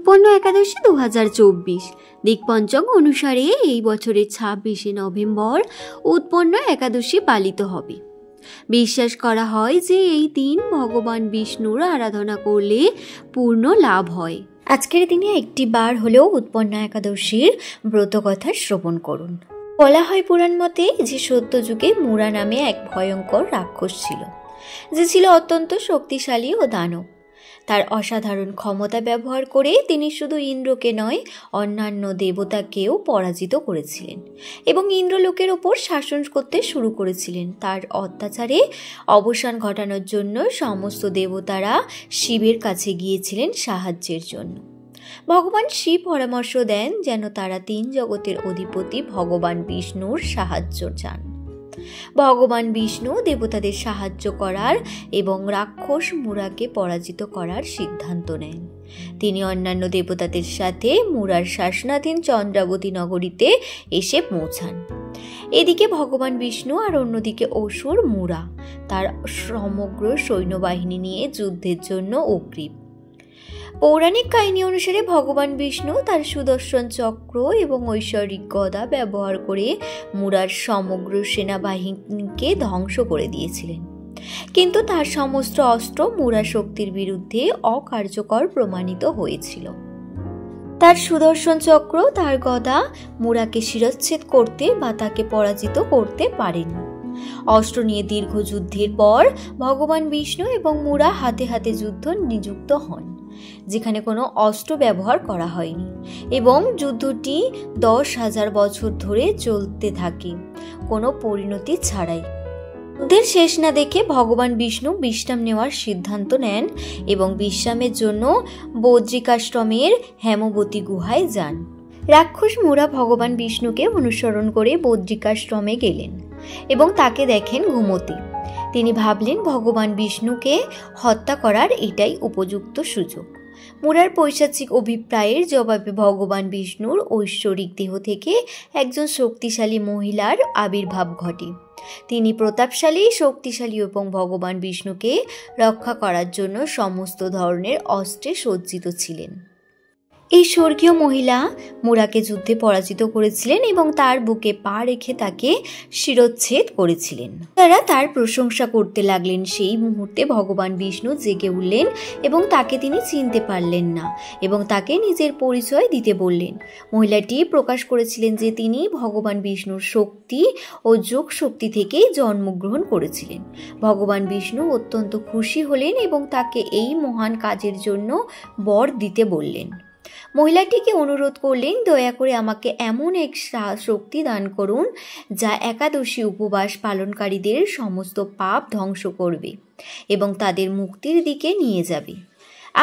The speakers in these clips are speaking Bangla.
উৎপন্ন একাদশী 2024 দিকপঞ্চক অনুসারে এই বছরের 26শে নভেম্বর উৎপন্ন একাদশী পালিত হবে। বিশ্বাস করা হয় যে এই দিন ভগবান বিষ্ণুর আরাধনা করলে পূর্ণ লাভ হয়। আজকের দিনে একটি বার হলেও উৎপন্ন একাদশীর ব্রতকথা শ্রবণ করুন। বলা হয় পুরাণ মতে যে সত্যযুগে মুরা নামে এক ভয়ঙ্কর রাক্ষস ছিল, যে ছিল অত্যন্ত শক্তিশালী ও দানব। তার অসাধারণ ক্ষমতা ব্যবহার করে তিনি শুধু ইন্দ্রকে নয়, অন্যান্য দেবতাকেও পরাজিত করেছিলেন এবং ইন্দ্রলোকের ওপর শাসন করতে শুরু করেছিলেন। তার অত্যাচারে অবসান ঘটানোর জন্য সমস্ত দেবতারা শিবের কাছে গিয়েছিলেন সাহায্যের জন্য। ভগবান শিব পরামর্শ দেন যেন তারা 3 জগতের অধিপতি ভগবান বিষ্ণুর সাহায্য চান। ভগবান বিষ্ণু দেবতাদের সাহায্য করার এবং রাক্ষস মুরাকে পরাজিত করার সিদ্ধান্ত নেন। তিনি অন্যান্য দেবতাদের সাথে মুরার শাসনাধীন চন্দ্রাবতী নগরীতে এসে পৌঁছান। এদিকে ভগবান বিষ্ণু আর অন্যদিকে অসুর মুরা তার সমগ্র সৈন্যবাহিনী নিয়ে যুদ্ধের জন্য অগ্রীব। পৌরাণিক কাহিনী অনুসারে ভগবান বিষ্ণু তার সুদর্শন চক্র এবং ঐশ্বরিক গদা ব্যবহার করে মুরার সমগ্র সেনাবাহিনীকে ধ্বংস করে দিয়েছিলেন, কিন্তু তার সমস্ত অস্ত্র মুরা শক্তির বিরুদ্ধে অকার্যকর প্রমাণিত হয়েছিল। তার সুদর্শন চক্র, তার গদা মুরাকে শিরচ্ছেদ করতে বা তাকে পরাজিত করতে পারেনি। অস্ত্র নিয়ে দীর্ঘ যুদ্ধের পর ভগবান বিষ্ণু এবং মুরা হাতে হাতে যুদ্ধ নিযুক্ত হন, যেখানে কোনো অস্ত্র ব্যবহার করা হয়নি, এবং যুদ্ধটি 10,000 বছর ধরে চলতে থাকে কোনো পরিণতি ছাড়াই। যুদ্ধের শেষ না দেখে ভগবান বিষ্ণু বিশ্রাম নেওয়ার সিদ্ধান্ত নেন এবং বিশ্রামের জন্য বদ্রিকাশ্রমের হেমবতী গুহায় যান। রাক্ষস মুরা ভগবান বিষ্ণুকে অনুসরণ করে বদ্রিকাশ্রমে গেলেন এবং তাকে দেখেন ঘুমোতে। তিনি ভাবলেন ভগবান বিষ্ণুকে হত্যা করার এটাই উপযুক্ত সুযোগ। মুরার পৈশাচিক অভিপ্রায়ের জবাবে ভগবান বিষ্ণুর ঐশ্বরিক দেহ থেকে একজন শক্তিশালী মহিলার আবির্ভাব ঘটে। তিনি প্রতাপশালী, শক্তিশালী এবং ভগবান বিষ্ণুকে রক্ষা করার জন্য সমস্ত ধরনের অস্ত্রে সজ্জিত ছিলেন। এই স্বর্গীয় মহিলা মুরাকে যুদ্ধে পরাজিত করেছিলেন এবং তার বুকে পা রেখে তাকে শিরচ্ছেদ করেছিলেন। তারা তার প্রশংসা করতে লাগলেন। সেই মুহূর্তে ভগবান বিষ্ণু জেগে উঠলেন এবং তাকে তিনি চিনতে পারলেন না এবং তাকে নিজের পরিচয় দিতে বললেন। মহিলাটি প্রকাশ করেছিলেন যে তিনি ভগবান বিষ্ণুর শক্তি ও যোগ শক্তি থেকেই জন্মগ্রহণ করেছিলেন। ভগবান বিষ্ণু অত্যন্ত খুশি হলেন এবং তাকে এই মহান কাজের জন্য বর দিতে বললেন। মহিলাটিকে অনুরোধ করলেন, দয়া করে আমাকে এমন এক শক্তি দান করুন যা একাদশী উপবাস পালনকারীদের সমস্ত পাপ ধ্বংস করবে এবং তাদের মুক্তির দিকে নিয়ে যাবে।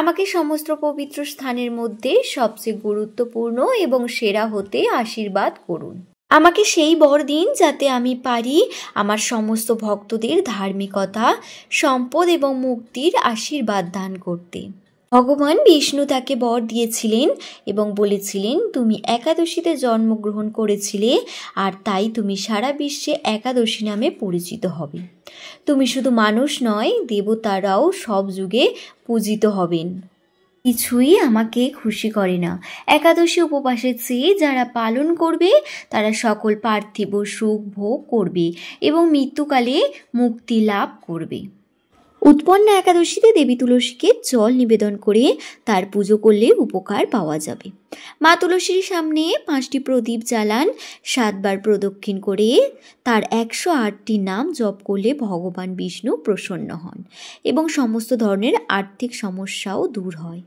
আমাকে সমস্ত পবিত্র স্থানের মধ্যে সবচেয়ে গুরুত্বপূর্ণ এবং সেরা হতে আশীর্বাদ করুন। আমাকে সেই বর দিন যাতে আমি পারি আমার সমস্ত ভক্তদের ধার্মিকতা, সম্পদ এবং মুক্তির আশীর্বাদ দান করতে। ভগবান বিষ্ণু তাকে বর দিয়েছিলেন এবং বলেছিলেন, তুমি একাদশীতে জন্মগ্রহণ করেছিলে আর তাই তুমি সারা বিশ্বে একাদশী নামে পরিচিত হবে। তুমি শুধু মানুষ নয়, দেবতারাও সব যুগে পূজিত হবেন। কিছুই আমাকে খুশি করে না। একাদশী উপবাসের চেয়ে যারা পালন করবে তারা সকল পার্থিব সুখ ভোগ করবে এবং মৃত্যুকালে মুক্তি লাভ করবে। উৎপন্ন একাদশীতে দেবী তুলসীকে জল নিবেদন করে তার পুজো করলে উপকার পাওয়া যাবে। মা তুলসীর সামনে 5টি প্রদীপ জ্বালান, 7 বার প্রদক্ষিণ করে তার 108টি নাম জপ করলে ভগবান বিষ্ণু প্রসন্ন হন এবং সমস্ত ধরনের আর্থিক সমস্যাও দূর হয়।